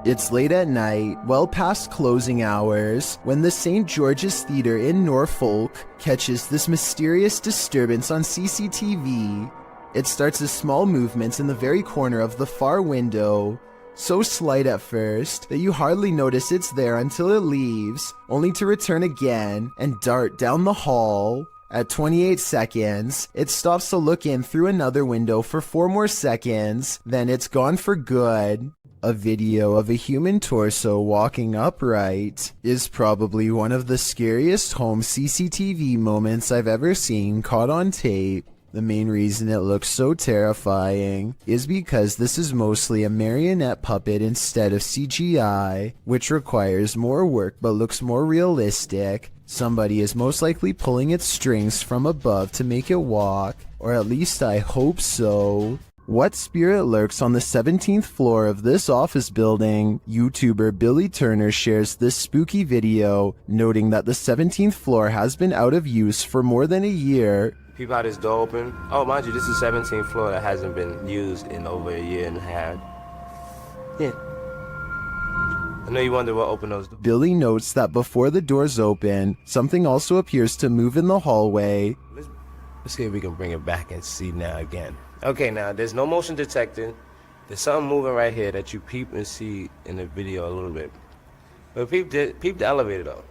It's late at night, well past closing hours, when the St. George's Theatre in Norfolk catches this mysterious disturbance on CCTV. It starts as small movements in the very corner of the far window, so slight at first that you hardly notice it's there until it leaves, only to return again and dart down the hall. At 28 seconds, it stops to look in through another window for 4 more seconds, then it's gone for good. A video of a human torso walking upright is probably one of the scariest home CCTV moments I've ever seen caught on tape. The main reason it looks so terrifying is because this is mostly a marionette puppet instead of CGI, which requires more work but looks more realistic. Somebody is most likely pulling its strings from above to make it walk, or at least I hope so. What spirit lurks on the 17th floor of this office building? YouTuber Billy Turner shares this spooky video, noting that the 17th floor has been out of use for more than a year. Peep out this door open. Oh, mind you, this is the 17th floor that hasn't been used in over a year and a half. Yeah. I know you wonder what opened those doors. Billy notes that before the doors open, something also appears to move in the hallway. Let's see if we can bring it back and see now again. Okay, now there's no motion detected. There's something moving right here that you peep and see in the video a little bit. But peep the elevator though.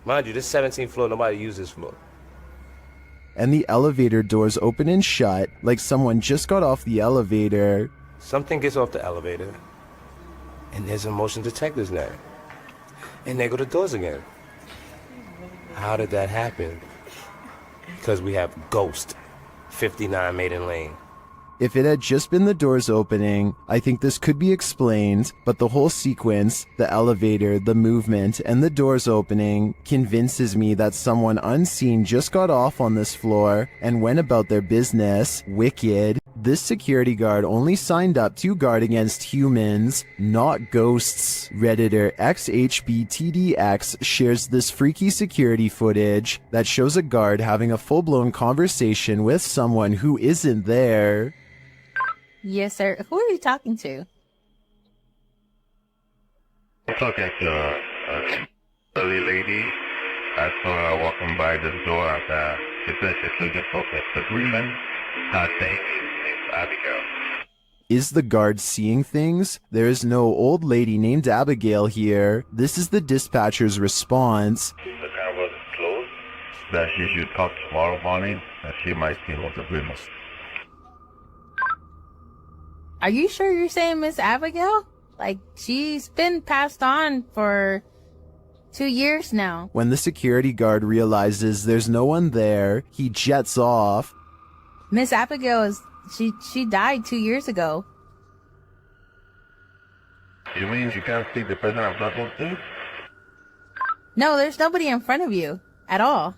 Mind you, this 17th floor, nobody uses this floor. And the elevator doors open and shut like someone just got off the elevator. Something gets off the elevator, and there's a motion detectors there. And there go the doors again. How did that happen? Because we have Ghost, 59 Maiden Lane. If it had just been the doors opening, I think this could be explained, but the whole sequence, the elevator, the movement, and the doors opening, convinces me that someone unseen just got off on this floor and went about their business. Wicked. This security guard only signed up to guard against humans, not ghosts. Redditor XHBTDX shares this freaky security footage that shows a guard having a full-blown conversation with someone who isn't there. Yes, sir. Who are you talking to? I'm talking to a lady. I saw her walking by this door and she said she's looking for Mr. Greenman. I think it's Abigail. Is the guard seeing things? There is no old lady named Abigail here. This is the dispatcher's response. The camera is closed. That she should talk tomorrow morning and she might see Mr. Greenman. Are you sure you're saying Miss Abigail? Like, she's been passed on for 2 years now. When the security guard realizes there's no one there, he jets off. Miss Abigail is, she died 2 years ago. You mean you can't see the person I'm talking to? No, there's nobody in front of you at all.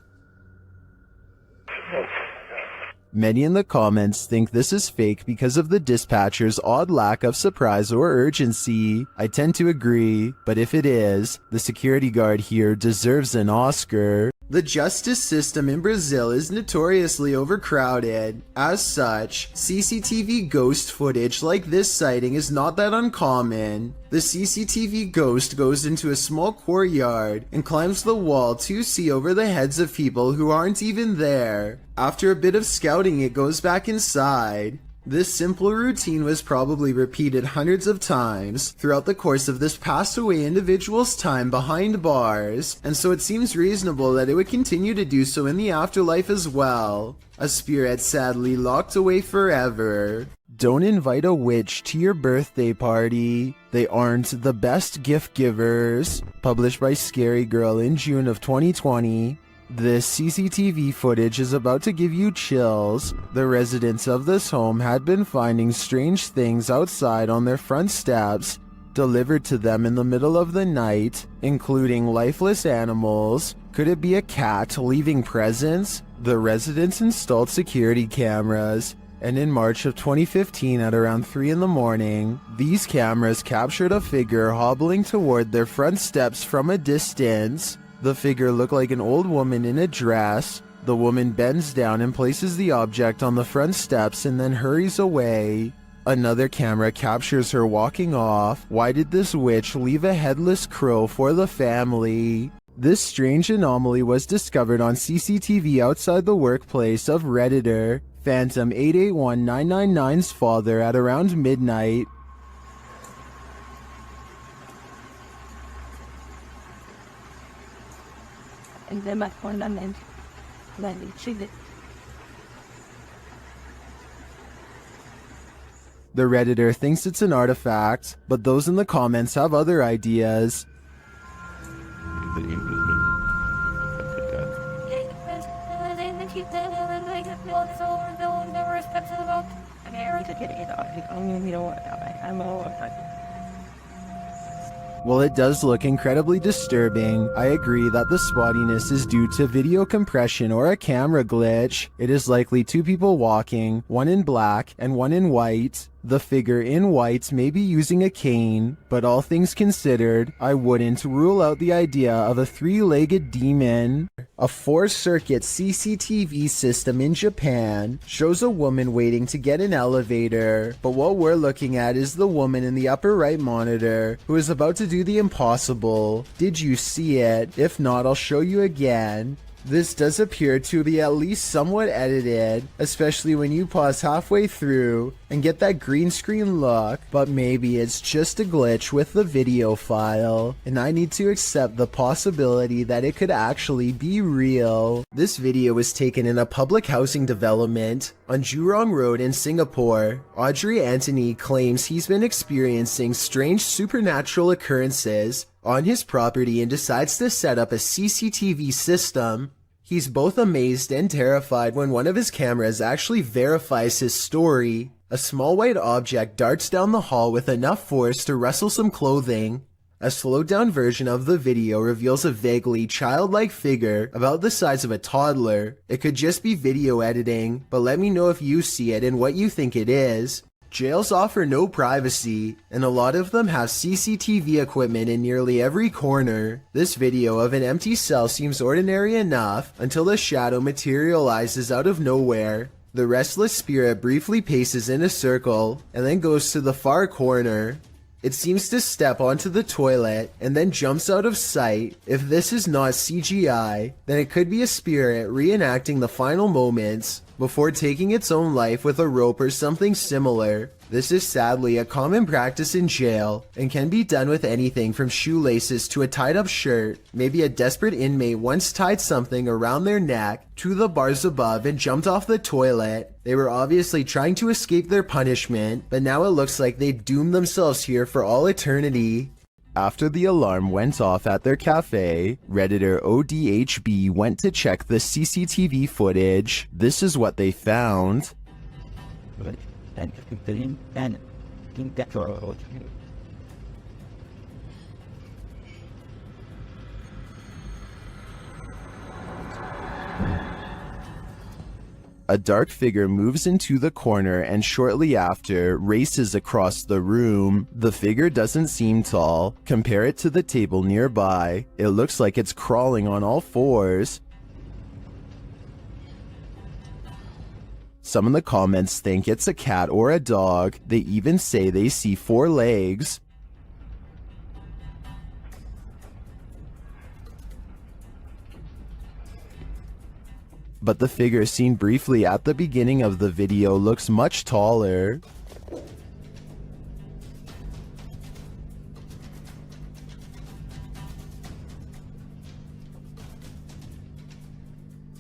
Many in the comments think this is fake because of the dispatcher's odd lack of surprise or urgency. I tend to agree, but if it is, the security guard here deserves an Oscar. The justice system in Brazil is notoriously overcrowded. As such, CCTV ghost footage like this sighting is not that uncommon. The CCTV ghost goes into a small courtyard and climbs the wall to see over the heads of people who aren't even there. After a bit of scouting, it goes back inside. This simple routine was probably repeated hundreds of times throughout the course of this passed away individual's time behind bars, and so it seems reasonable that it would continue to do so in the afterlife as well. A spirit sadly locked away forever. Don't invite a witch to your birthday party. They aren't the best gift givers. Published by Scary Girl in June of 2020. This CCTV footage is about to give you chills. The residents of this home had been finding strange things outside on their front steps, delivered to them in the middle of the night, including lifeless animals. Could it be a cat leaving presents? The residents installed security cameras, and in March of 2015 at around 3 in the morning, these cameras captured a figure hobbling toward their front steps from a distance. The figure looked like an old woman in a dress. The woman bends down and places the object on the front steps and then hurries away. Another camera captures her walking off. Why did this witch leave a headless crow for the family? This strange anomaly was discovered on CCTV outside the workplace of Redditor Phantom 881999's father at around midnight. The Redditor thinks it's an artifact, but those in the comments have other ideas. While it does look incredibly disturbing, I agree that the spottiness is due to video compression or a camera glitch. It is likely two people walking, one in black and one in white. The figure in white may be using a cane, but all things considered, I wouldn't rule out the idea of a three-legged demon. A four-circuit CCTV system in Japan shows a woman waiting to get an elevator, but what we're looking at is the woman in the upper right monitor who is about to do the impossible. Did you see it? If not, I'll show you again. This does appear to be at least somewhat edited, especially when you pause halfway through and get that green screen look, but maybe it's just a glitch with the video file, and I need to accept the possibility that it could actually be real. This video was taken in a public housing development on Jurong Road in Singapore. Audrey Anthony claims he's been experiencing strange supernatural occurrences on his property and decides to set up a CCTV system. He's both amazed and terrified when one of his cameras actually verifies his story. A small white object darts down the hall with enough force to rustle some clothing. A slowed down version of the video reveals a vaguely childlike figure about the size of a toddler. It could just be video editing, but let me know if you see it and what you think it is. Jails offer no privacy, and a lot of them have CCTV equipment in nearly every corner. This video of an empty cell seems ordinary enough until a shadow materializes out of nowhere. The restless spirit briefly paces in a circle and then goes to the far corner. It seems to step onto the toilet and then jumps out of sight. If this is not CGI, then it could be a spirit reenacting the final moments before taking its own life with a rope or something similar. This is sadly a common practice in jail and can be done with anything from shoelaces to a tied up shirt. Maybe a desperate inmate once tied something around their neck to the bars above and jumped off the toilet. They were obviously trying to escape their punishment, but now it looks like they doomed themselves here for all eternity. After the alarm went off at their cafe, Redditor ODHB went to check the CCTV footage. This is what they found. A dark figure moves into the corner and shortly after races across the room. The figure doesn't seem tall. Compare it to the table nearby. It looks like it's crawling on all fours. Some in the comments think it's a cat or a dog. They even say they see 4 legs. But the figure seen briefly at the beginning of the video looks much taller.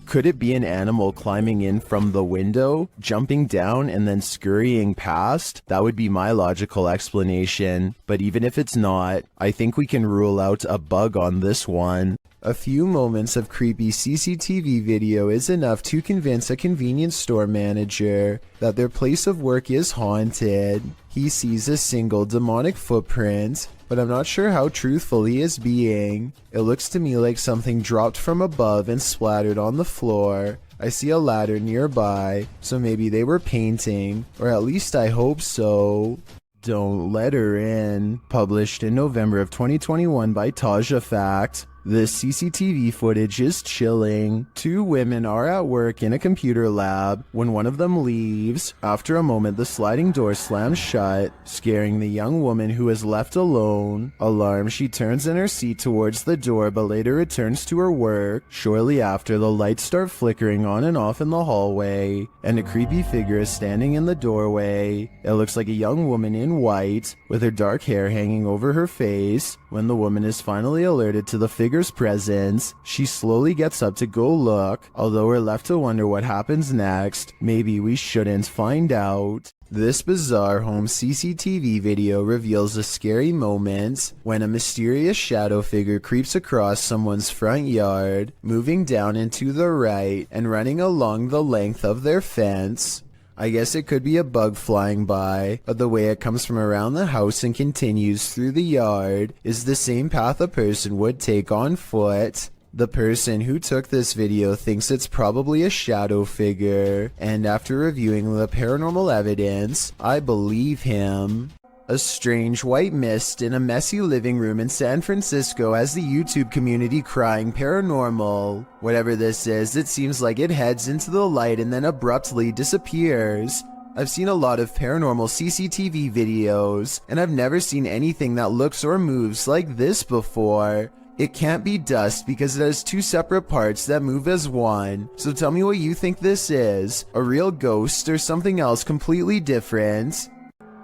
Could it be an animal climbing in from the window, jumping down and then scurrying past? That would be my logical explanation. But even if it's not, I think we can rule out a bug on this one. A few moments of creepy CCTV video is enough to convince a convenience store manager that their place of work is haunted. He sees a single demonic footprint, but I'm not sure how truthful he is being. It looks to me like something dropped from above and splattered on the floor. I see a ladder nearby, so maybe they were painting, or at least I hope so. Don't Let Her In, published in November of 2021 by Taja Fact. This CCTV footage is chilling. Two women are at work in a computer lab when one of them leaves. After a moment, the sliding door slams shut, scaring the young woman who is left alone. Alarmed, she turns in her seat towards the door but later returns to her work. Shortly after, the lights start flickering on and off in the hallway, and a creepy figure is standing in the doorway. It looks like a young woman in white, with her dark hair hanging over her face. When the woman is finally alerted to the figure's presence, she slowly gets up to go look, although we're left to wonder what happens next. Maybe we shouldn't find out. This bizarre home CCTV video reveals a scary moment when a mysterious shadow figure creeps across someone's front yard, moving down and to the right and running along the length of their fence. I guess it could be a bug flying by, but the way it comes from around the house and continues through the yard is the same path a person would take on foot. The person who took this video thinks it's probably a shadow figure, and after reviewing the paranormal evidence, I believe him. A strange white mist in a messy living room in San Francisco has the YouTube community crying paranormal. Whatever this is, it seems like it heads into the light and then abruptly disappears. I've seen a lot of paranormal CCTV videos, and I've never seen anything that looks or moves like this before. It can't be dust because it has two separate parts that move as one. So tell me what you think this is, a real ghost or something else completely different?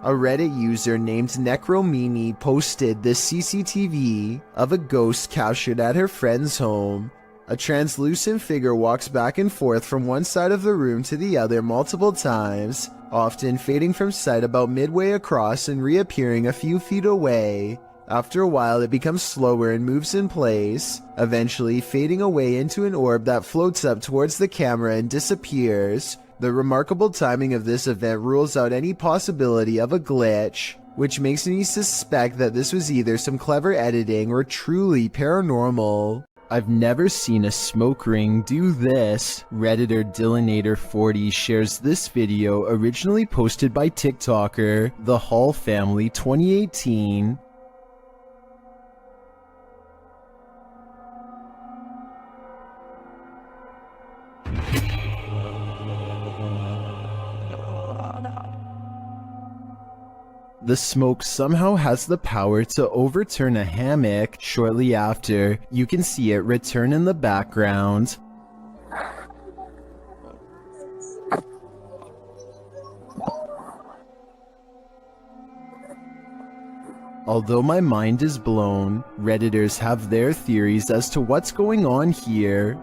A Reddit user named Necromimi posted this CCTV of a ghost captured at her friend's home. A translucent figure walks back and forth from one side of the room to the other multiple times, often fading from sight about midway across and reappearing a few feet away. After a while, it becomes slower and moves in place, eventually fading away into an orb that floats up towards the camera and disappears. The remarkable timing of this event rules out any possibility of a glitch, which makes me suspect that this was either some clever editing or truly paranormal. I've never seen a smoke ring do this. Redditor Dillinator40 shares this video, originally posted by TikToker The Hall Family 2018. The smoke somehow has the power to overturn a hammock. Shortly after, you can see it return in the background. Although my mind is blown, Redditors have their theories as to what's going on here.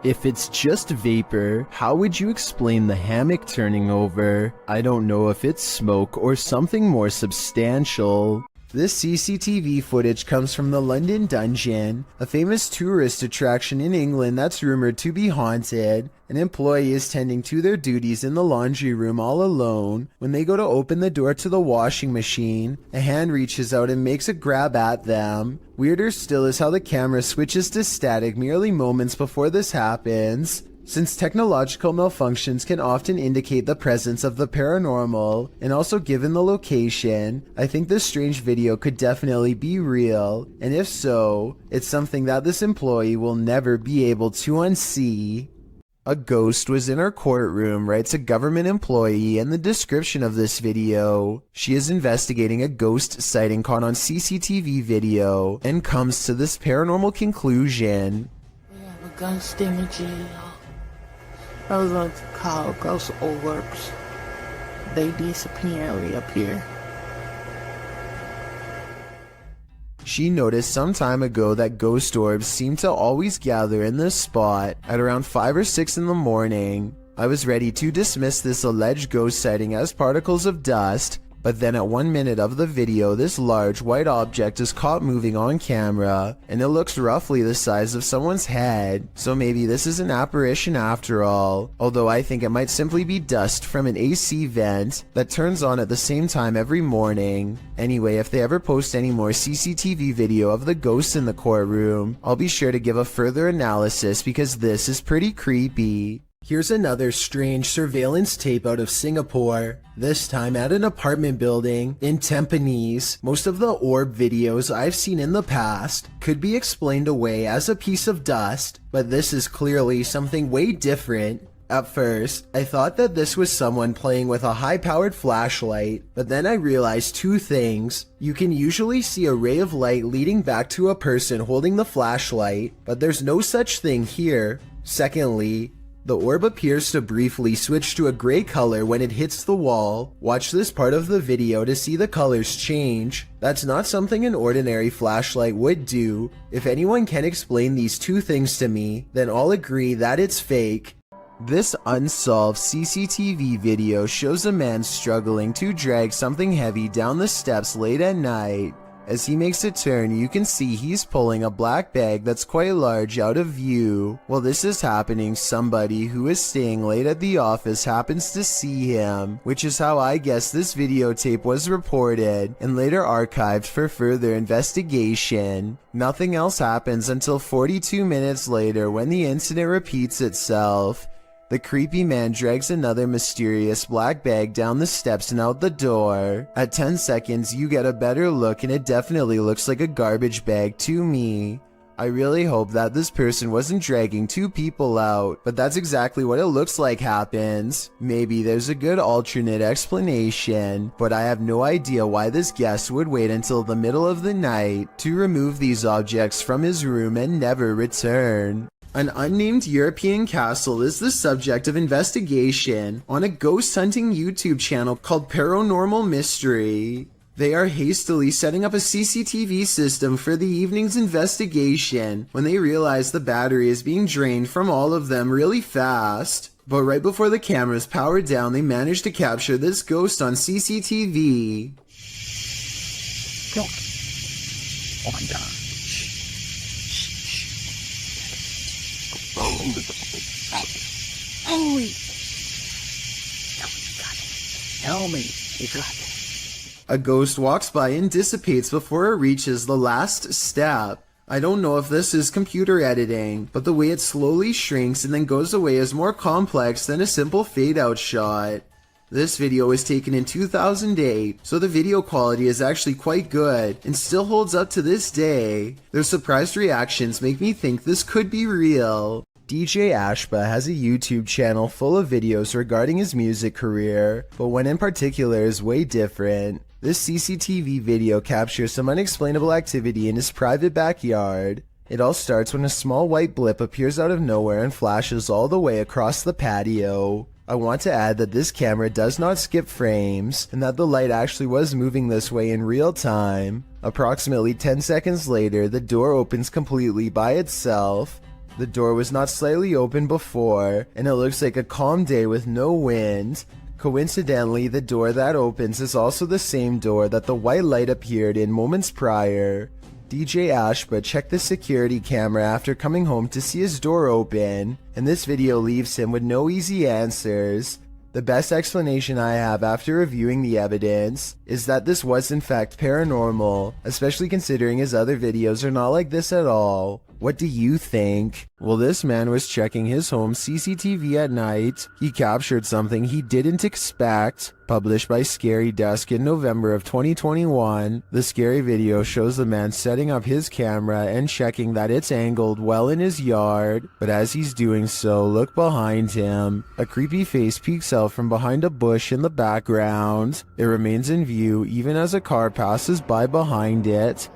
If it's just vapor, how would you explain the hammock turning over? I don't know if it's smoke or something more substantial. This CCTV footage comes from the London Dungeon, a famous tourist attraction in England that's rumored to be haunted. An employee is tending to their duties in the laundry room all alone. When they go to open the door to the washing machine, a hand reaches out and makes a grab at them. Weirder still is how the camera switches to static merely moments before this happens. Since technological malfunctions can often indicate the presence of the paranormal, and also given the location, I think this strange video could definitely be real, and if so, it's something that this employee will never be able to unsee. A ghost was in our courtroom, writes a government employee in the description of this video. She is investigating a ghost sighting caught on CCTV video, and comes to this paranormal conclusion. We have a ghost in the jail. Those are called ghost orbs. They disappear and reappear. She noticed some time ago that ghost orbs seem to always gather in this spot at around 5 or 6 in the morning. I was ready to dismiss this alleged ghost sighting as particles of dust, But then at 1 minute of the video, this large white object is caught moving on camera, and it looks roughly the size of someone's head, so maybe this is an apparition after all, although I think it might simply be dust from an AC vent that turns on at the same time every morning. Anyway, if they ever post any more CCTV video of the ghosts in the courtroom, I'll be sure to give a further analysis because this is pretty creepy. Here's another strange surveillance tape out of Singapore, this time at an apartment building in Tampines. Most of the orb videos I've seen in the past could be explained away as a piece of dust, but this is clearly something way different. At first, I thought that this was someone playing with a high-powered flashlight, but then I realized two things. You can usually see a ray of light leading back to a person holding the flashlight, but there's no such thing here. Secondly, the orb appears to briefly switch to a gray color when it hits the wall. Watch this part of the video to see the colors change. That's not something an ordinary flashlight would do. If anyone can explain these two things to me, then I'll agree that it's fake. This unsolved CCTV video shows a man struggling to drag something heavy down the steps late at night. As he makes a turn, you can see he's pulling a black bag that's quite large out of view. While this is happening, somebody who is staying late at the office happens to see him, which is how I guess this videotape was reported and later archived for further investigation. Nothing else happens until 42 minutes later when the incident repeats itself. The creepy man drags another mysterious black bag down the steps and out the door. At 10 seconds, you get a better look and it definitely looks like a garbage bag to me. I really hope that this person wasn't dragging two people out, but that's exactly what it looks like happens. Maybe there's a good alternate explanation, but I have no idea why this guest would wait until the middle of the night to remove these objects from his room and never return. An unnamed European castle is the subject of investigation on a ghost hunting YouTube channel called Paranormal Mystery. They are hastily setting up a CCTV system for the evening's investigation when they realize the battery is being drained from all of them really fast. But right before the cameras power down, they manage to capture this ghost on CCTV. Oh my god. Holy! Tell me, you got it. A ghost walks by and dissipates before it reaches the last step. I don't know if this is computer editing, but the way it slowly shrinks and then goes away is more complex than a simple fade-out shot. This video was taken in 2008, so the video quality is actually quite good and still holds up to this day. Their surprised reactions make me think this could be real. DJ Ashba has a YouTube channel full of videos regarding his music career, but one in particular is way different. This CCTV video captures some unexplainable activity in his private backyard. It all starts when a small white blip appears out of nowhere and flashes all the way across the patio. I want to add that this camera does not skip frames, and that the light actually was moving this way in real time. Approximately 10 seconds later, the door opens completely by itself. The door was not slightly open before, and it looks like a calm day with no wind. Coincidentally, the door that opens is also the same door that the white light appeared in moments prior. DJ Ashba checked the security camera after coming home to see his door open, and this video leaves him with no easy answers. The best explanation I have after reviewing the evidence is that this was in fact paranormal, especially considering his other videos are not like this at all. What do you think? Well, this man was checking his home CCTV at night. He captured something he didn't expect. Published by Scary Desk in November of 2021, the scary video shows the man setting up his camera and checking that it's angled well in his yard. But as he's doing so, look behind him. A creepy face peeks out from behind a bush in the background. It remains in view even as a car passes by behind it.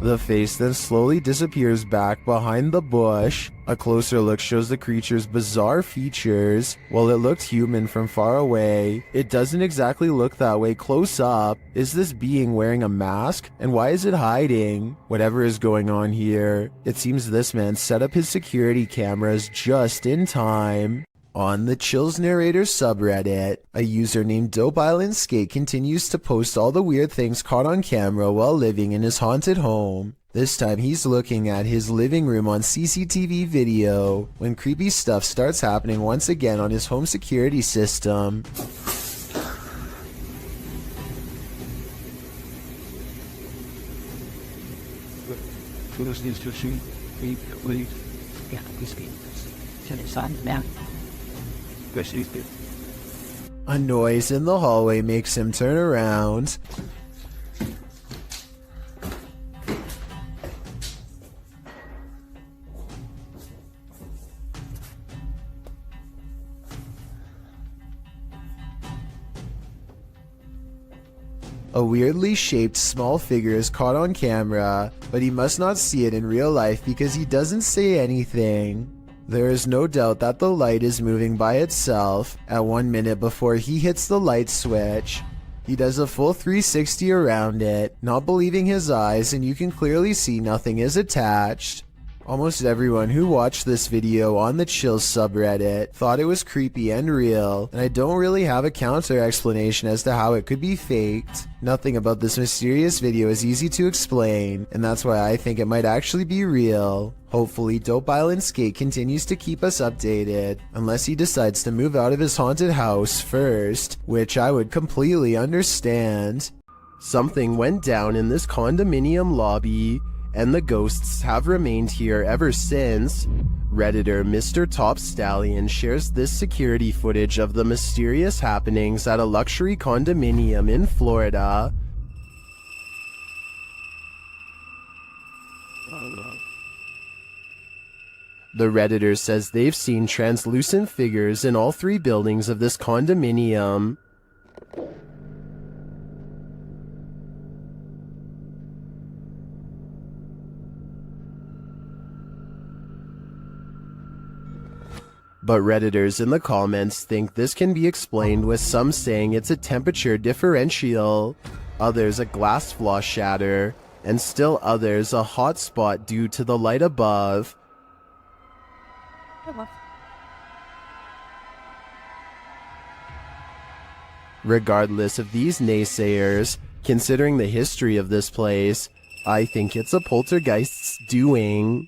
The face then slowly disappears back behind the bush. A closer look shows the creature's bizarre features. While it looked human from far away, it doesn't exactly look that way close up. Is this being wearing a mask? And why is it hiding? Whatever is going on here, it seems this man set up his security cameras just in time. On the Chills Narrator subreddit, a user named Dope Island Skate continues to post all the weird things caught on camera while living in his haunted home. This time he's looking at his living room on CCTV video when creepy stuff starts happening once again on his home security system. A noise in the hallway makes him turn around. A weirdly shaped small figure is caught on camera, but he must not see it in real life because he doesn't say anything. There is no doubt that the light is moving by itself at 1 minute before he hits the light switch. He does a full 360 around it, not believing his eyes, and you can clearly see nothing is attached. Almost everyone who watched this video on the Chills subreddit thought it was creepy and real, and I don't really have a counter explanation as to how it could be faked. Nothing about this mysterious video is easy to explain, and that's why I think it might actually be real. Hopefully Dope Island Skate continues to keep us updated, unless he decides to move out of his haunted house first, which I would completely understand. Something went down in this condominium lobby, and the ghosts have remained here ever since. Redditor Mr. Top Stallion shares this security footage of the mysterious happenings at a luxury condominium in Florida. The Redditor says they've seen translucent figures in all 3 buildings of this condominium. But Redditors in the comments think this can be explained with some saying it's a temperature differential, others a glass flaw shatter, and still others a hot spot due to the light above. Regardless of these naysayers, considering the history of this place, I think it's a poltergeist's doing.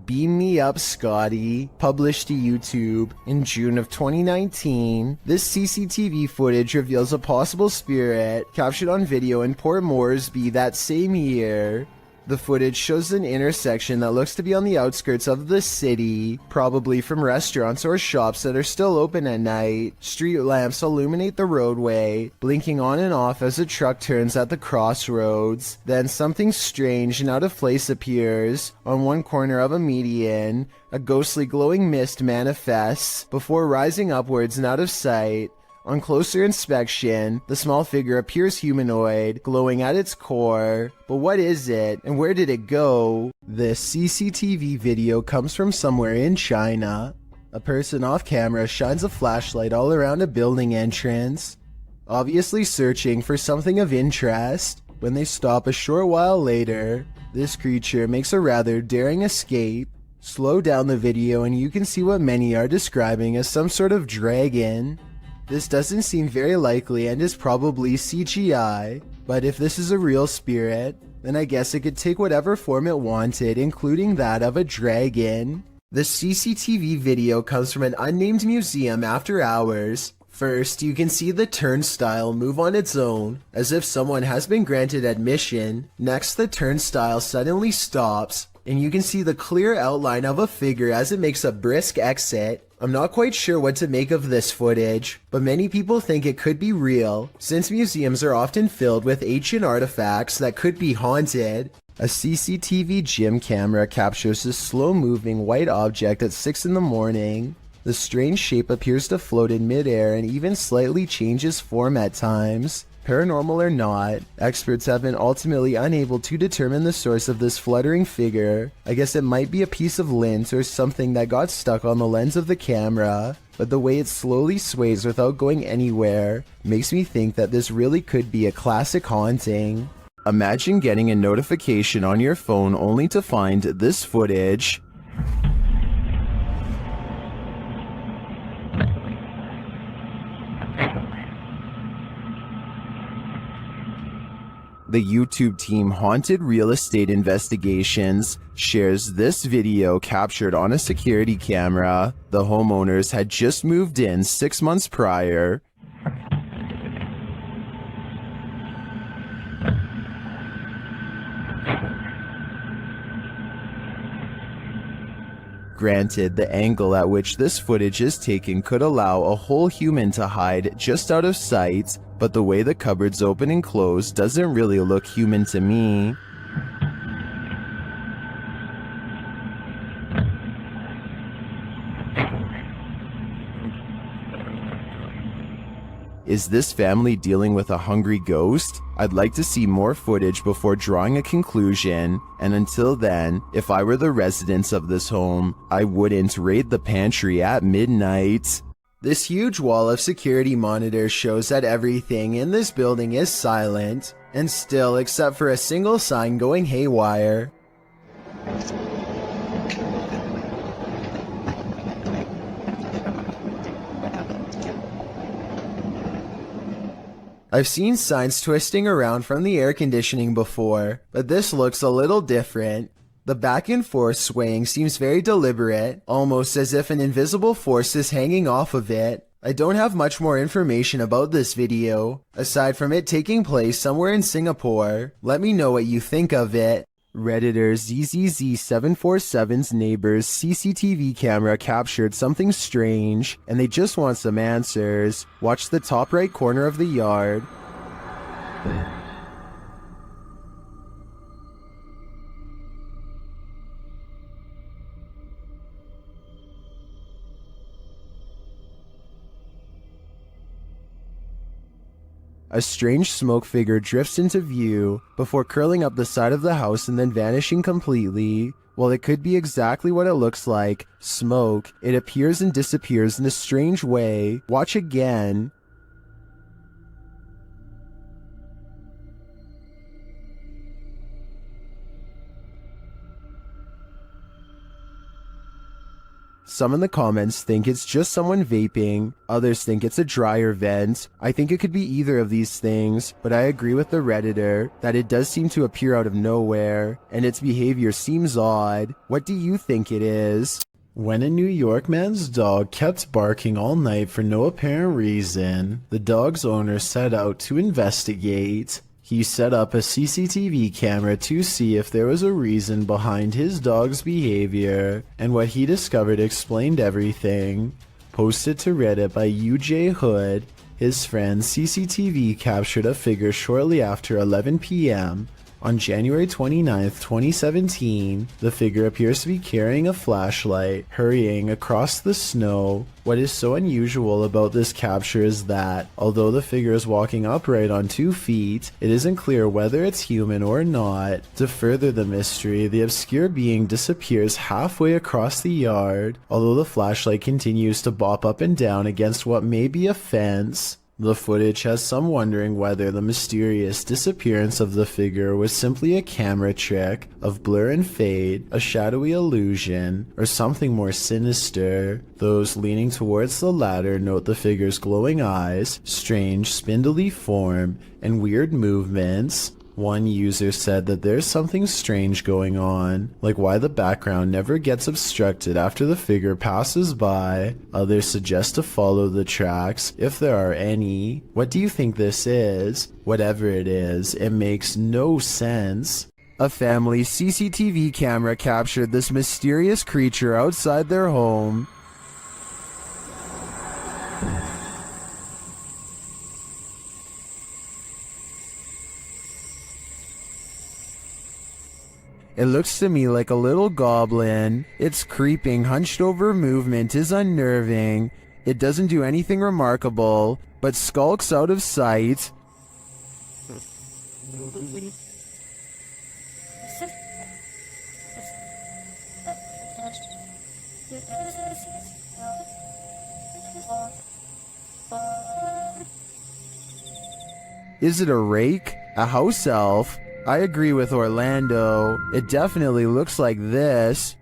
Beam Me Up Scotty, published to YouTube in June of 2019. This CCTV footage reveals a possible spirit captured on video in Port Moresby that same year. The footage shows an intersection that looks to be on the outskirts of the city, probably from restaurants or shops that are still open at night. Street lamps illuminate the roadway, blinking on and off as a truck turns at the crossroads. Then something strange and out of place appears. On one corner of a median, a ghostly glowing mist manifests before rising upwards and out of sight. On closer inspection, the small figure appears humanoid, glowing at its core. But what is it, and where did it go? This CCTV video comes from somewhere in China. A person off camera shines a flashlight all around a building entrance, obviously searching for something of interest. When they stop a short while later, this creature makes a rather daring escape. Slow down the video and you can see what many are describing as some sort of dragon. This doesn't seem very likely and is probably CGI, but if this is a real spirit, then I guess it could take whatever form it wanted, including that of a dragon. The CCTV video comes from an unnamed museum after hours. First, you can see the turnstile move on its own, as if someone has been granted admission. Next, the turnstile suddenly stops, and you can see the clear outline of a figure as it makes a brisk exit. I'm not quite sure what to make of this footage, but many people think it could be real, since museums are often filled with ancient artifacts that could be haunted. A CCTV gym camera captures this slow-moving white object at 6 in the morning. The strange shape appears to float in midair and even slightly changes form at times. Paranormal or not, experts have been ultimately unable to determine the source of this fluttering figure. I guess it might be a piece of lint or something that got stuck on the lens of the camera, but the way it slowly sways without going anywhere makes me think that this really could be a classic haunting. Imagine getting a notification on your phone only to find this footage. The YouTube team Haunted Real Estate Investigations shares this video captured on a security camera. The homeowners had just moved in 6 months prior. Granted, the angle at which this footage is taken could allow a whole human to hide just out of sight, but the way the cupboards open and close doesn't really look human to me. Is this family dealing with a hungry ghost? I'd like to see more footage before drawing a conclusion, and until then, if I were the residents of this home, I wouldn't raid the pantry at midnight. This huge wall of security monitors shows that everything in this building is silent, and still except for a single sign going haywire. I've seen signs twisting around from the air conditioning before, but this looks a little different. The back and forth swaying seems very deliberate, almost as if an invisible force is hanging off of it. I don't have much more information about this video, aside from it taking place somewhere in Singapore. Let me know what you think of it. Redditor ZZZ747's neighbor's CCTV camera captured something strange, and they just want some answers. Watch the top right corner of the yard. A strange smoke figure drifts into view before curling up the side of the house and then vanishing completely. While it could be exactly what it looks like, smoke, it appears and disappears in a strange way. Watch again. Some in the comments think it's just someone vaping, others think it's a dryer vent. I think it could be either of these things, but I agree with the Redditor that it does seem to appear out of nowhere, and its behavior seems odd. What do you think it is? When a New York man's dog kept barking all night for no apparent reason, the dog's owner set out to investigate. He set up a CCTV camera to see if there was a reason behind his dog's behavior, and what he discovered explained everything. Posted to Reddit by UJ Hood, his friend's CCTV captured a figure shortly after 11 p.m. On January 29, 2017, the figure appears to be carrying a flashlight, hurrying across the snow. What is so unusual about this capture is that, although the figure is walking upright on 2 feet, it isn't clear whether it's human or not. To further the mystery, the obscure being disappears halfway across the yard, although the flashlight continues to bop up and down against what may be a fence. The footage has some wondering whether the mysterious disappearance of the figure was simply a camera trick of blur and fade, a shadowy illusion, or something more sinister. Those leaning towards the latter note the figure's glowing eyes, strange spindly form, and weird movements. One user said that there's something strange going on, like why the background never gets obstructed after the figure passes by. Others suggest to follow the tracks, if there are any. What do you think this is? Whatever it is, it makes no sense. A family's CCTV camera captured this mysterious creature outside their home. It looks to me like a little goblin. Its creeping, hunched over movement is unnerving. It doesn't do anything remarkable, but skulks out of sight. Is it a rake? A house elf? I agree with Orlando. It definitely looks like this.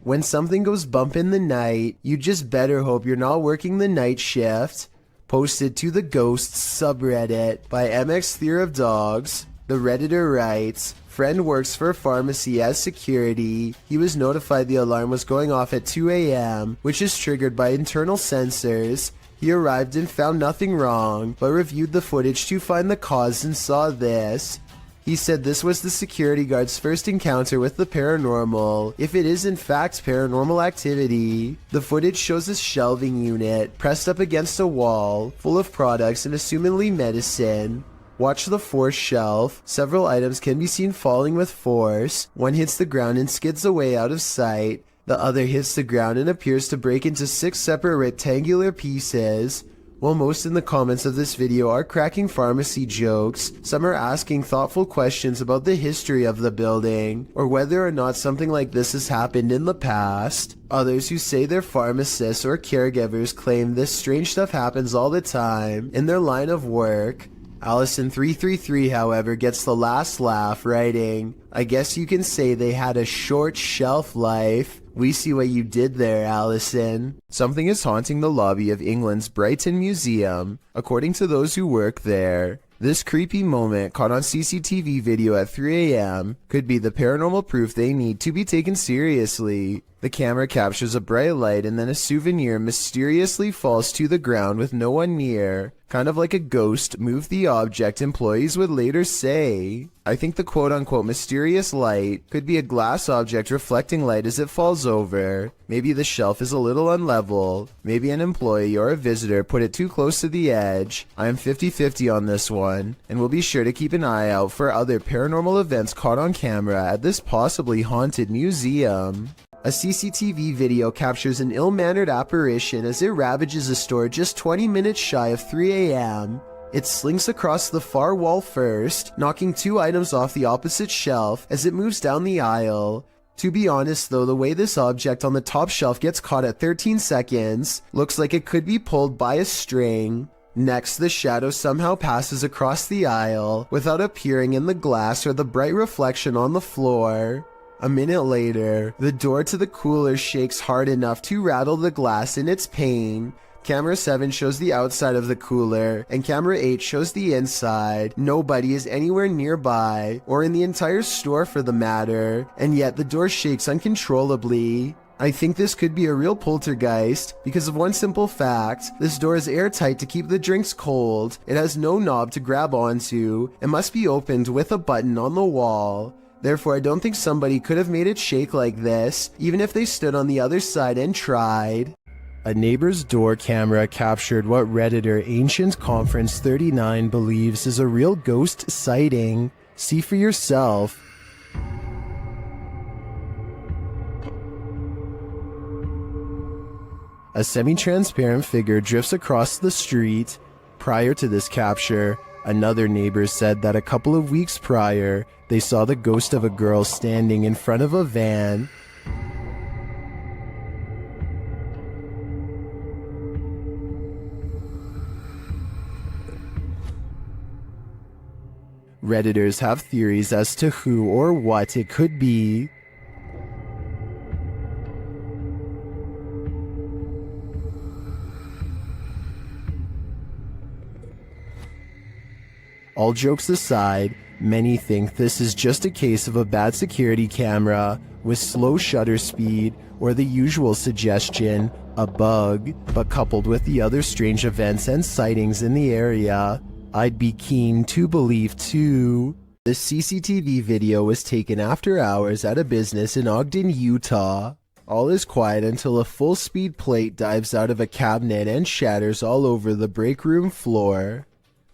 When something goes bump in the night, you just better hope you're not working the night shift. Posted to the Ghosts subreddit by MX Theory of Dogs. The Redditor writes, friend works for a pharmacy as security. He was notified the alarm was going off at 2 a.m., which is triggered by internal sensors. He arrived and found nothing wrong, but reviewed the footage to find the cause and saw this. He said this was the security guard's first encounter with the paranormal, if it is in fact paranormal activity. The footage shows a shelving unit pressed up against a wall, full of products and assumedly medicine. Watch the fourth shelf. Several items can be seen falling with force. One hits the ground and skids away out of sight. The other hits the ground and appears to break into 6 separate rectangular pieces. While most in the comments of this video are cracking pharmacy jokes, some are asking thoughtful questions about the history of the building, or whether or not something like this has happened in the past. Others who say they're pharmacists or caregivers claim this strange stuff happens all the time in their line of work. Allison333, however, gets the last laugh, writing, I guess you can say they had a short shelf life. We see what you did there, Allison. Something is haunting the lobby of England's Brighton Museum, according to those who work there. This creepy moment, caught on CCTV video at 3 a.m., could be the paranormal proof they need to be taken seriously. The camera captures a bright light and then a souvenir mysteriously falls to the ground with no one near. Kind of like a ghost moved the object, employees would later say. I think the quote-unquote mysterious light could be a glass object reflecting light as it falls over. Maybe the shelf is a little unlevel. Maybe an employee or a visitor put it too close to the edge. I am 50-50 on this one, and will be sure to keep an eye out for other paranormal events caught on camera at this possibly haunted museum. A CCTV video captures an ill-mannered apparition as it ravages a store just 20 minutes shy of 3 a.m. It slinks across the far wall first, knocking 2 items off the opposite shelf as it moves down the aisle. To be honest though, the way this object on the top shelf gets caught at 13 seconds looks like it could be pulled by a string. Next, the shadow somehow passes across the aisle without appearing in the glass or the bright reflection on the floor. A minute later, the door to the cooler shakes hard enough to rattle the glass in its pain. Camera 7 shows the outside of the cooler, and camera 8 shows the inside. Nobody is anywhere nearby, or in the entire store for the matter, and yet the door shakes uncontrollably. I think this could be a real poltergeist, because of one simple fact: this door is airtight to keep the drinks cold, it has no knob to grab onto, and must be opened with a button on the wall. Therefore, I don't think somebody could have made it shake like this, even if they stood on the other side and tried. A neighbor's door camera captured what Redditor Ancient Conference 39 believes is a real ghost sighting. See for yourself. A semi-transparent figure drifts across the street. Prior to this capture, another neighbor said that a couple of weeks prior, they saw the ghost of a girl standing in front of a van. Redditors have theories as to who or what it could be. All jokes aside, many think this is just a case of a bad security camera with slow shutter speed, or the usual suggestion, a bug, but coupled with the other strange events and sightings in the area, I'd be keen to believe too. The CCTV video was taken after hours at a business in Ogden, Utah. All is quiet until a full-speed plate dives out of a cabinet and shatters all over the breakroom floor.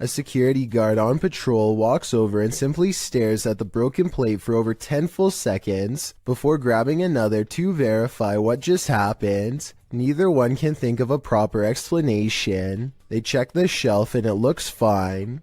A security guard on patrol walks over and simply stares at the broken plate for over 10 full seconds before grabbing another to verify what just happened. Neither one can think of a proper explanation. They check the shelf and it looks fine.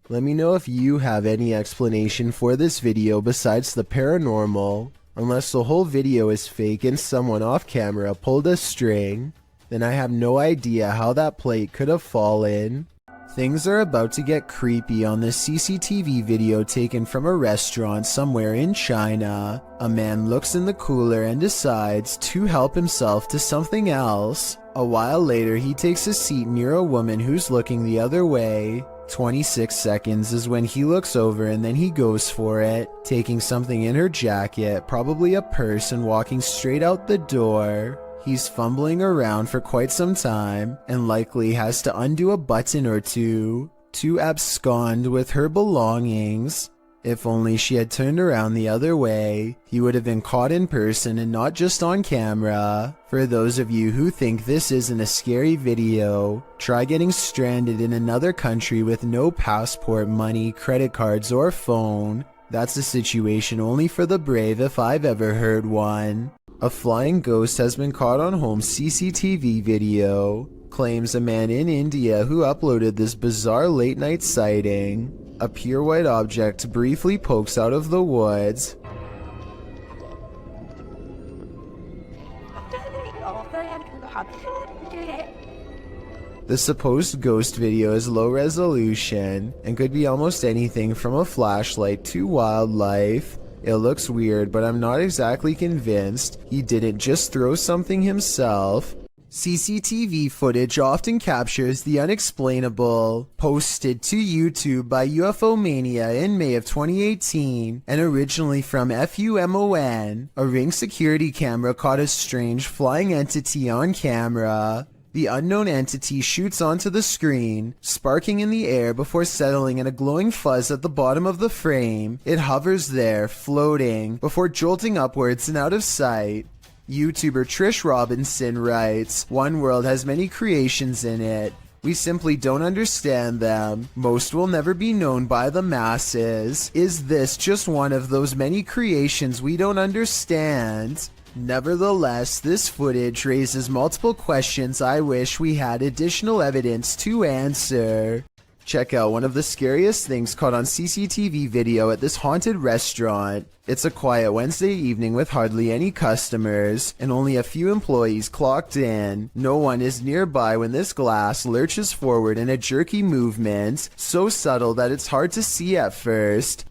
Let me know if you have any explanation for this video besides the paranormal. Unless the whole video is fake and someone off camera pulled a string, then I have no idea how that plate could have fallen. Things are about to get creepy on this CCTV video taken from a restaurant somewhere in China. A man looks in the cooler and decides to help himself to something else. A while later, he takes a seat near a woman who's looking the other way. 26 seconds is when he looks over and then he goes for it, taking something in her jacket, probably a purse, and walking straight out the door. He's fumbling around for quite some time and likely has to undo a button or two to abscond with her belongings. If only she had turned around the other way, he would have been caught in person and not just on camera. For those of you who think this isn't a scary video, try getting stranded in another country with no passport, money, credit cards, or phone. That's a situation only for the brave if I've ever heard one. A flying ghost has been caught on home CCTV video, claims a man in India who uploaded this bizarre late night sighting. A pure white object briefly pokes out of the woods. The supposed ghost video is low resolution and could be almost anything from a flashlight to wildlife. It looks weird, but I'm not exactly convinced he didn't just throw something himself. CCTV footage often captures the unexplainable. Posted to YouTube by UFO Mania in May of 2018 and originally from FUMON, a Ring security camera caught a strange flying entity on camera. The unknown entity shoots onto the screen, sparking in the air before settling in a glowing fuzz at the bottom of the frame. It hovers there, floating, before jolting upwards and out of sight. YouTuber Trish Robinson writes, "One world has many creations in it. We simply don't understand them. Most will never be known by the masses. Is this just one of those many creations we don't understand?" Nevertheless, this footage raises multiple questions I wish we had additional evidence to answer. Check out one of the scariest things caught on CCTV video at this haunted restaurant. It's a quiet Wednesday evening with hardly any customers and only a few employees clocked in. No one is nearby when this glass lurches forward in a jerky movement, so subtle that it's hard to see at first.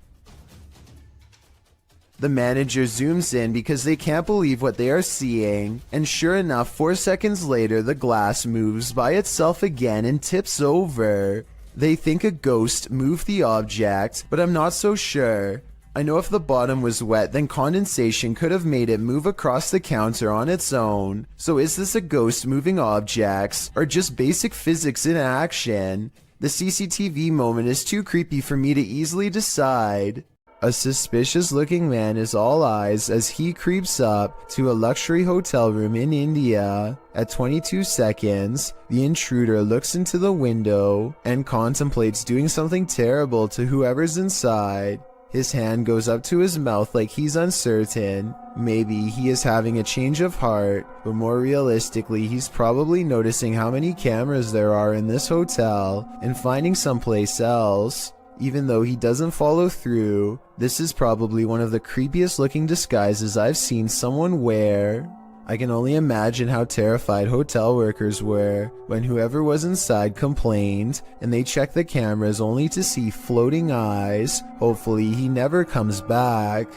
The manager zooms in because they can't believe what they are seeing, and sure enough, 4 seconds later the glass moves by itself again and tips over. They think a ghost moved the object, but I'm not so sure. I know if the bottom was wet, then condensation could have made it move across the counter on its own. So is this a ghost moving objects, or just basic physics in action? The CCTV moment is too creepy for me to easily decide. A suspicious looking man is all eyes as he creeps up to a luxury hotel room in India. At 22 seconds, the intruder looks into the window and contemplates doing something terrible to whoever's inside. His hand goes up to his mouth like he's uncertain. Maybe he is having a change of heart, but more realistically, he's probably noticing how many cameras there are in this hotel and finding someplace else. Even though he doesn't follow through, this is probably one of the creepiest looking disguises I've seen someone wear. I can only imagine how terrified hotel workers were when whoever was inside complained and they checked the cameras only to see floating eyes. Hopefully he never comes back.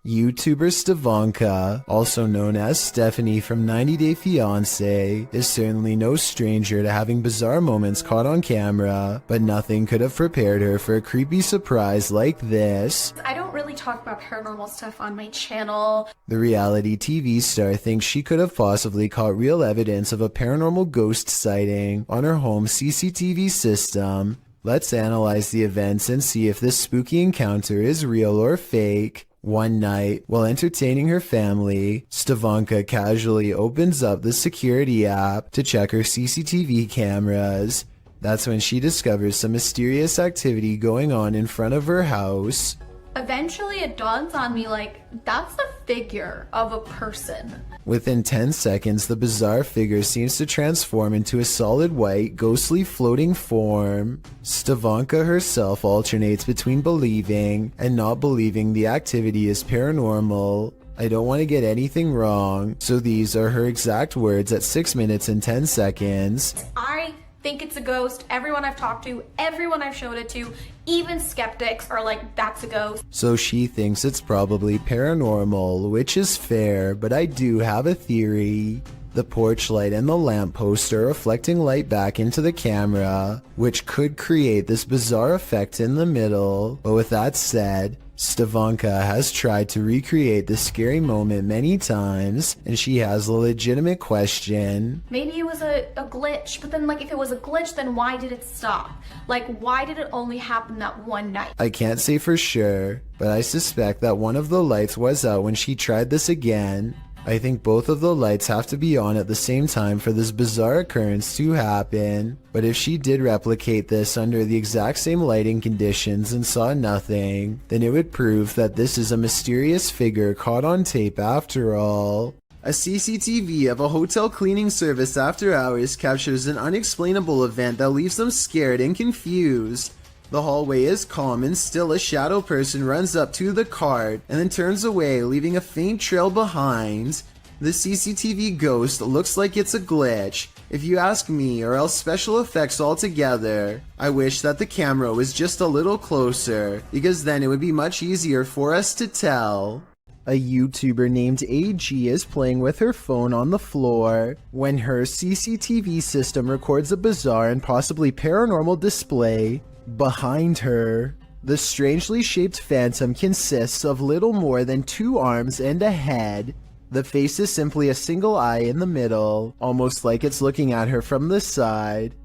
YouTuber Stavanka, also known as Stephanie from 90 Day Fiancé, is certainly no stranger to having bizarre moments caught on camera, but nothing could have prepared her for a creepy surprise like this. I don't really talk about paranormal stuff on my channel. The reality TV star thinks she could have possibly caught real evidence of a paranormal ghost sighting on her home CCTV system. Let's analyze the events and see if this spooky encounter is real or fake. One night, while entertaining her family, Stavanka casually opens up the security app to check her CCTV cameras. That's when she discovers some mysterious activity going on in front of her house. eventually it dawns on me, like, that's the figure of a person. Within 10 seconds, the bizarre figure seems to transform into a solid white, ghostly floating form. Stavanka herself alternates between believing and not believing the activity is paranormal. I don't want to get anything wrong, so these are her exact words at 6 minutes and 10 seconds. I think it's a ghost. Everyone I've talked to, everyone I've showed it to, even skeptics are like, that's a ghost. So she thinks it's probably paranormal, which is fair, but I do have a theory. The porch light and the lamppost are reflecting light back into the camera, which could create this bizarre effect in the middle. But with that said, Stavanka has tried to recreate this scary moment many times, and she has a legitimate question. Maybe it was a glitch, but then, like, if it was a glitch, then why did it stop? Like, why did it only happen that one night? I can't say for sure, but I suspect that one of the lights was out when she tried this again. I think both of the lights have to be on at the same time for this bizarre occurrence to happen. But if she did replicate this under the exact same lighting conditions and saw nothing, then it would prove that this is a mysterious figure caught on tape after all. A CCTV of a hotel cleaning service after hours captures an unexplainable event that leaves them scared and confused. The hallway is calm and still a shadow person runs up to the cart and then turns away, leaving a faint trail behind. The CCTV ghost looks like it's a glitch, if you ask me, or else special effects altogether. I wish that the camera was just a little closer, because then it would be much easier for us to tell. A YouTuber named AG is playing with her phone on the floor when her CCTV system records a bizarre and possibly paranormal display behind her. The strangely shaped phantom consists of little more than 2 arms and a head. The face is simply a single eye in the middle, almost like it's looking at her from the side.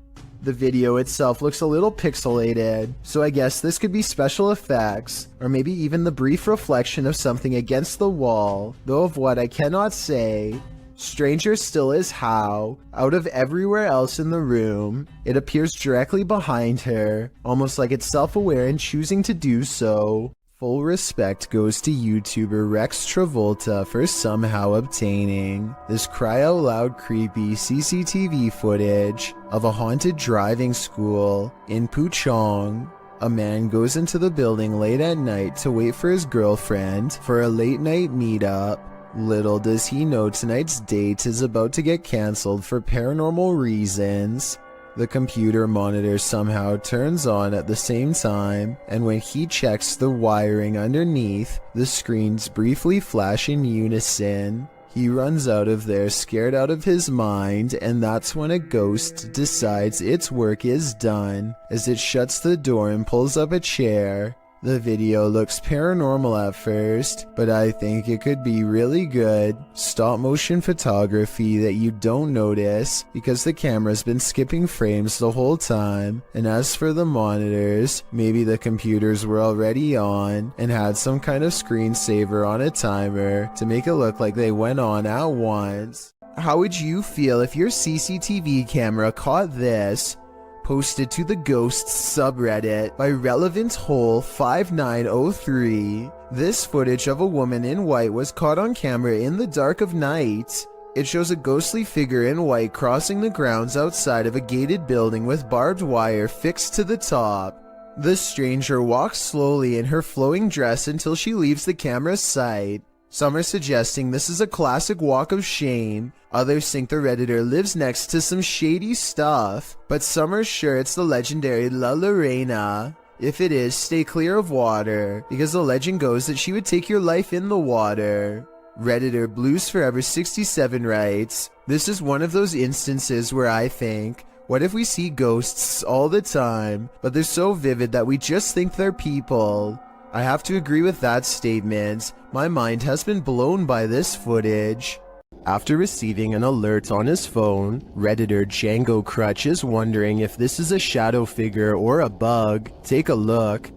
The video itself looks a little pixelated, so I guess this could be special effects, or maybe even the brief reflection of something against the wall, though of what I cannot say. Stranger still is how, out of everywhere else in the room, it appears directly behind her, almost like it's self-aware and choosing to do so. Full respect goes to YouTuber Rex Travolta for somehow obtaining this cry-out-loud creepy CCTV footage of a haunted driving school in Puchong. A man goes into the building late at night to wait for his girlfriend for a late-night meetup. Little does he know tonight's date is about to get cancelled for paranormal reasons. The computer monitor somehow turns on at the same time, and when he checks the wiring underneath, the screens briefly flash in unison. He runs out of there scared out of his mind, and that's when a ghost decides its work is done, as it shuts the door and pulls up a chair. The video looks paranormal at first, but I think it could be really good stop motion photography that you don't notice because the camera's been skipping frames the whole time. And as for the monitors, maybe the computers were already on and had some kind of screensaver on a timer to make it look like they went on at once. How would you feel if your CCTV camera caught this? Posted to the Ghosts subreddit by Relevant Hole 5903. This footage of a woman in white was caught on camera in the dark of night. It shows a ghostly figure in white crossing the grounds outside of a gated building with barbed wire fixed to the top. The stranger walks slowly in her flowing dress until she leaves the camera's sight. Some are suggesting this is a classic walk of shame. Others think the Redditor lives next to some shady stuff, but some are sure it's the legendary La Lorena. If it is, stay clear of water, because the legend goes that she would take your life in the water. Redditor Blues Forever 67 writes, "This is one of those instances where I think, what if we see ghosts all the time, but they're so vivid that we just think they're people?" I have to agree with that statement. My mind has been blown by this footage. After receiving an alert on his phone, Redditor Django Crutch is wondering if this is a shadow figure or a bug. Take a look.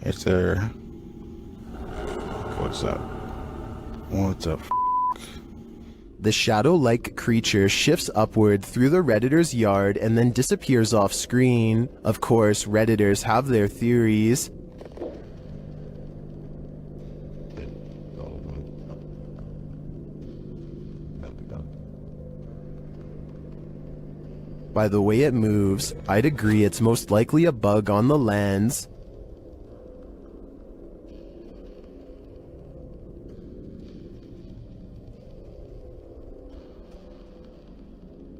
Hey sir. What's up? What's up? The shadow-like creature shifts upward through the Redditor's yard and then disappears off screen. Of course, Redditors have their theories. By the way it moves, I'd agree it's most likely a bug on the lens.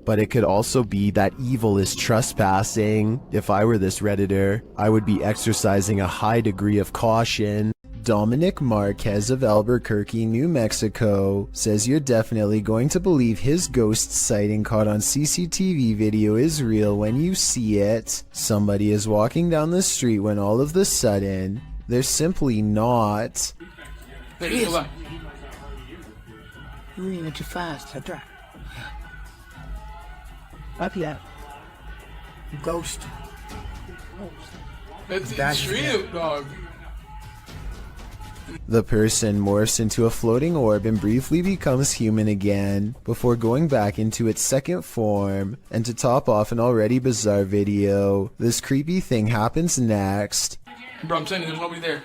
But it could also be that evil is trespassing. If I were this Redditor, I would be exercising a high degree of caution. Dominic Marquez of Albuquerque, New Mexico says you're definitely going to believe his ghost sighting caught on CCTV video is real when you see it. Somebody is walking down the street when all of the sudden, they're simply not. There he is. You're moving too fast. That's right. Up yet. Ghost. It's extreme, dog. The person morphs into a floating orb and briefly becomes human again, before going back into its second form. And to top off an already bizarre video, this creepy thing happens next. Bro, I'm saying there's nobody there.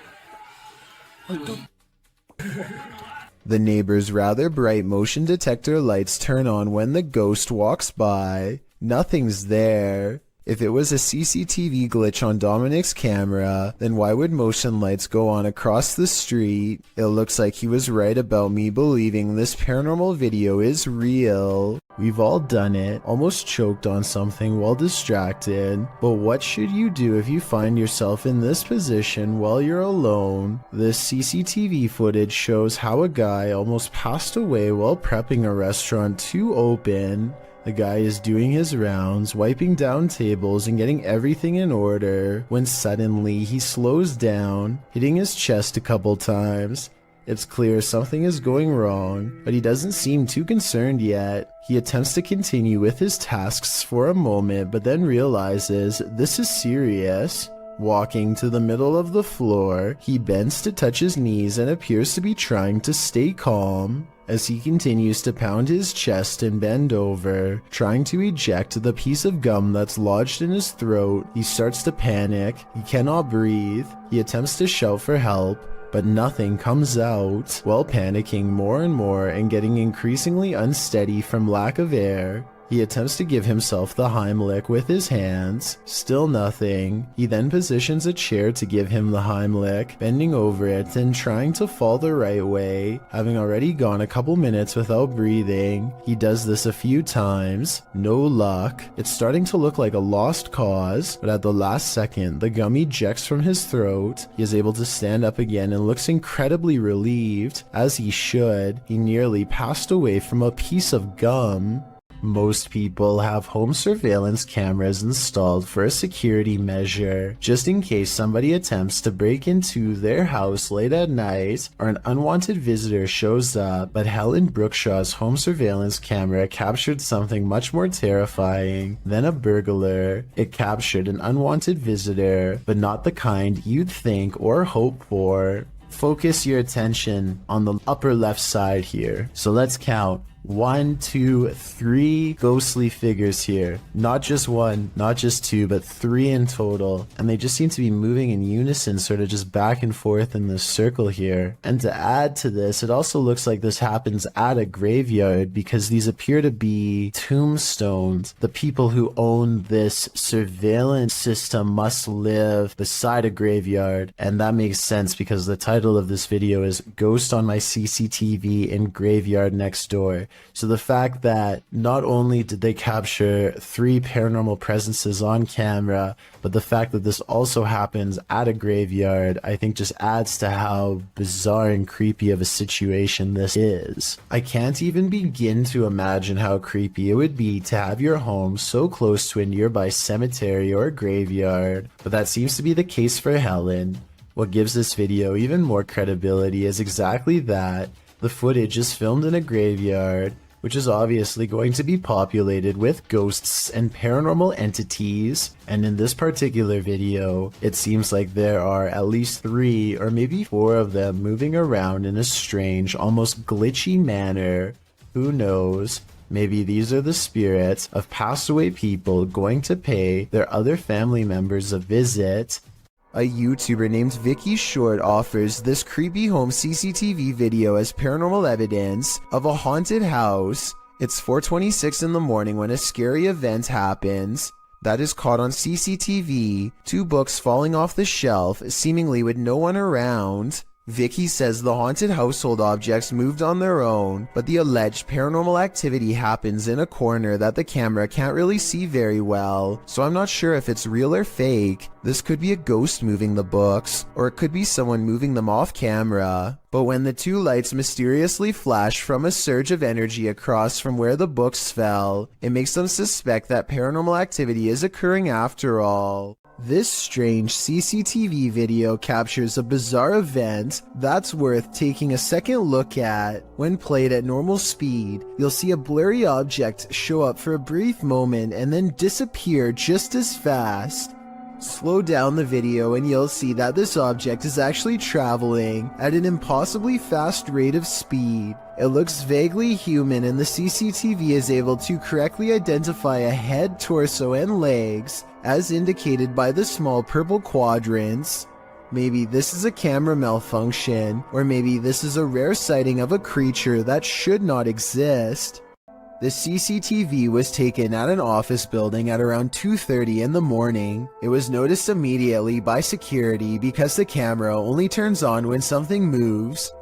The neighbor's rather bright motion detector lights turn on when the ghost walks by. Nothing's there. If it was a CCTV glitch on Dominic's camera, then why would motion lights go on across the street? It looks like he was right about me believing this paranormal video is real. We've all done it, almost choked on something while distracted. But what should you do if you find yourself in this position while you're alone? This CCTV footage shows how a guy almost passed away while prepping a restaurant to open. The guy is doing his rounds, wiping down tables and getting everything in order, when suddenly he slows down, hitting his chest a couple times. It's clear something is going wrong, but he doesn't seem too concerned yet. He attempts to continue with his tasks for a moment, but then realizes this is serious. Walking to the middle of the floor, he bends to touch his knees and appears to be trying to stay calm. As he continues to pound his chest and bend over, trying to eject the piece of gum that's lodged in his throat, he starts to panic. He cannot breathe. He attempts to shout for help, but nothing comes out. While panicking more and more and getting increasingly unsteady from lack of air, he attempts to give himself the Heimlich with his hands. Still nothing. He then positions a chair to give him the Heimlich, bending over it and trying to fall the right way. Having already gone a couple minutes without breathing, he does this a few times. No luck. It's starting to look like a lost cause, but at the last second, the gum ejects from his throat. He is able to stand up again and looks incredibly relieved, as he should. He nearly passed away from a piece of gum. Most people have home surveillance cameras installed for a security measure, just in case somebody attempts to break into their house late at night or an unwanted visitor shows up. But Helen Brookshaw's home surveillance camera captured something much more terrifying than a burglar. It captured an unwanted visitor, but not the kind you'd think or hope for. Focus your attention on the upper left side here. So let's count. 1, 2, 3 ghostly figures here. Not just one, not just two, but 3 in total. And they just seem to be moving in unison, sort of just back and forth in this circle here. And to add to this, it also looks like this happens at a graveyard because these appear to be tombstones. The people who own this surveillance system must live beside a graveyard. And that makes sense because the title of this video is Ghost on My CCTV in Graveyard Next Door. So the fact that not only did they capture 3 paranormal presences on camera, but the fact that this also happens at a graveyard, I think just adds to how bizarre and creepy of a situation this is. I can't even begin to imagine how creepy it would be to have your home so close to a nearby cemetery or graveyard, but that seems to be the case for Helen. What gives this video even more credibility is exactly that. The footage is filmed in a graveyard, which is obviously going to be populated with ghosts and paranormal entities, and in this particular video, it seems like there are at least 3 or maybe 4 of them moving around in a strange, almost glitchy manner. Who knows? Maybe these are the spirits of passed away people going to pay their other family members a visit. A YouTuber named Vicky Short offers this creepy home CCTV video as paranormal evidence of a haunted house. It's 4:26 in the morning when a scary event happens that is caught on CCTV, 2 books falling off the shelf, seemingly with no one around. Vicky says the haunted household objects moved on their own, but the alleged paranormal activity happens in a corner that the camera can't really see very well, so I'm not sure if it's real or fake. This could be a ghost moving the books, or it could be someone moving them off camera. But when the 2 lights mysteriously flash from a surge of energy across from where the books fell, it makes them suspect that paranormal activity is occurring after all. This strange CCTV video captures a bizarre event that's worth taking a second look at. When played at normal speed, you'll see a blurry object show up for a brief moment and then disappear just as fast. Slow down the video and you'll see that this object is actually traveling at an impossibly fast rate of speed. It looks vaguely human and the CCTV is able to correctly identify a head, torso, and legs, as indicated by the small purple quadrants. Maybe this is a camera malfunction, or maybe this is a rare sighting of a creature that should not exist. The CCTV was taken at an office building at around 2:30 in the morning. It was noticed immediately by security because the camera only turns on when something moves.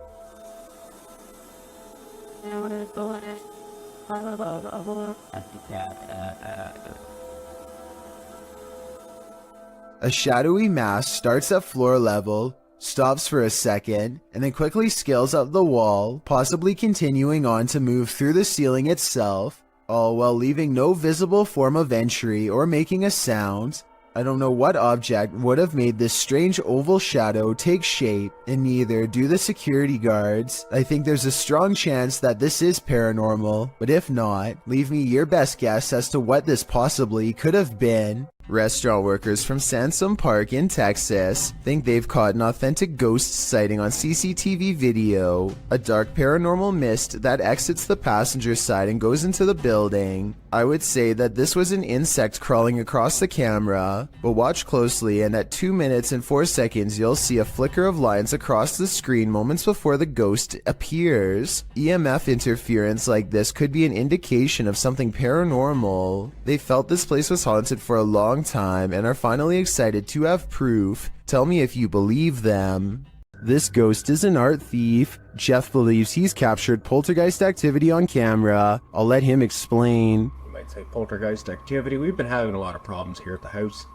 A shadowy mass starts at floor level, stops for a second, and then quickly scales up the wall, possibly continuing on to move through the ceiling itself, all while leaving no visible form of entry or making a sound. I don't know what object would have made this strange oval shadow take shape, and neither do the security guards. I think there's a strong chance that this is paranormal, but if not, leave me your best guess as to what this possibly could have been. Restaurant workers from Sansom Park in Texas think they've caught an authentic ghost sighting on CCTV video. A dark paranormal mist that exits the passenger side and goes into the building. I would say that this was an insect crawling across the camera, but watch closely and at 2 minutes and 4 seconds you'll see a flicker of lines across the screen moments before the ghost appears. EMF interference like this could be an indication of something paranormal. They felt this place was haunted for a long time and are finally excited to have proof. Tell me if you believe them. This ghost is an art thief. Jeff believes he's captured poltergeist activity on camera. I'll let him explain. You might say poltergeist activity. We've been having a lot of problems here at the house.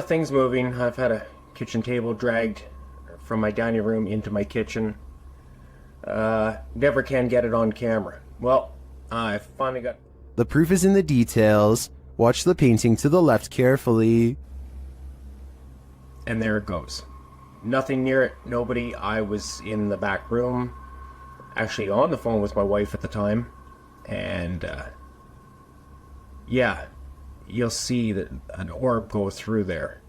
Things moving. I've had a kitchen table dragged from my dining room into my kitchen. Never can get it on camera. Well, I finally got... The proof is in the details. Watch the painting to the left carefully. And there it goes. Nothing near it, nobody. I was in the back room, actually on the phone with my wife at the time, and yeah, you'll see that an orb go through there.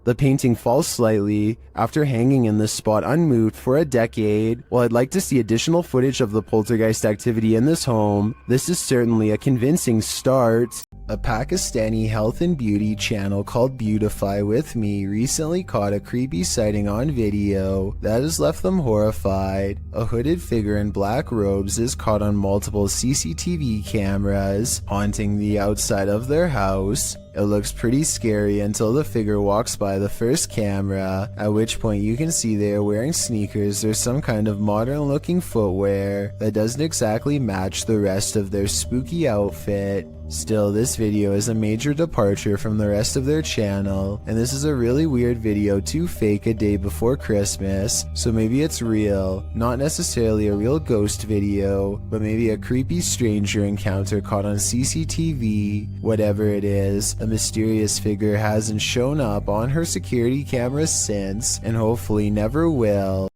The painting falls slightly after hanging in this spot unmoved for a decade. While I'd like to see additional footage of the poltergeist activity in this home, this is certainly a convincing start. A Pakistani health and beauty channel called Beautify With Me recently caught a creepy sighting on video that has left them horrified. A hooded figure in black robes is caught on multiple CCTV cameras, haunting the outside of their house. It looks pretty scary until the figure walks by the first camera, at which point you can see they are wearing sneakers or some kind of modern looking footwear that doesn't exactly match the rest of their spooky outfit. Still, this video is a major departure from the rest of their channel, and this is a really weird video to fake a day before Christmas, so maybe it's real. Not necessarily a real ghost video, but maybe a creepy stranger encounter caught on CCTV. Whatever it is, a mysterious figure hasn't shown up on her security cameras since, and hopefully never will.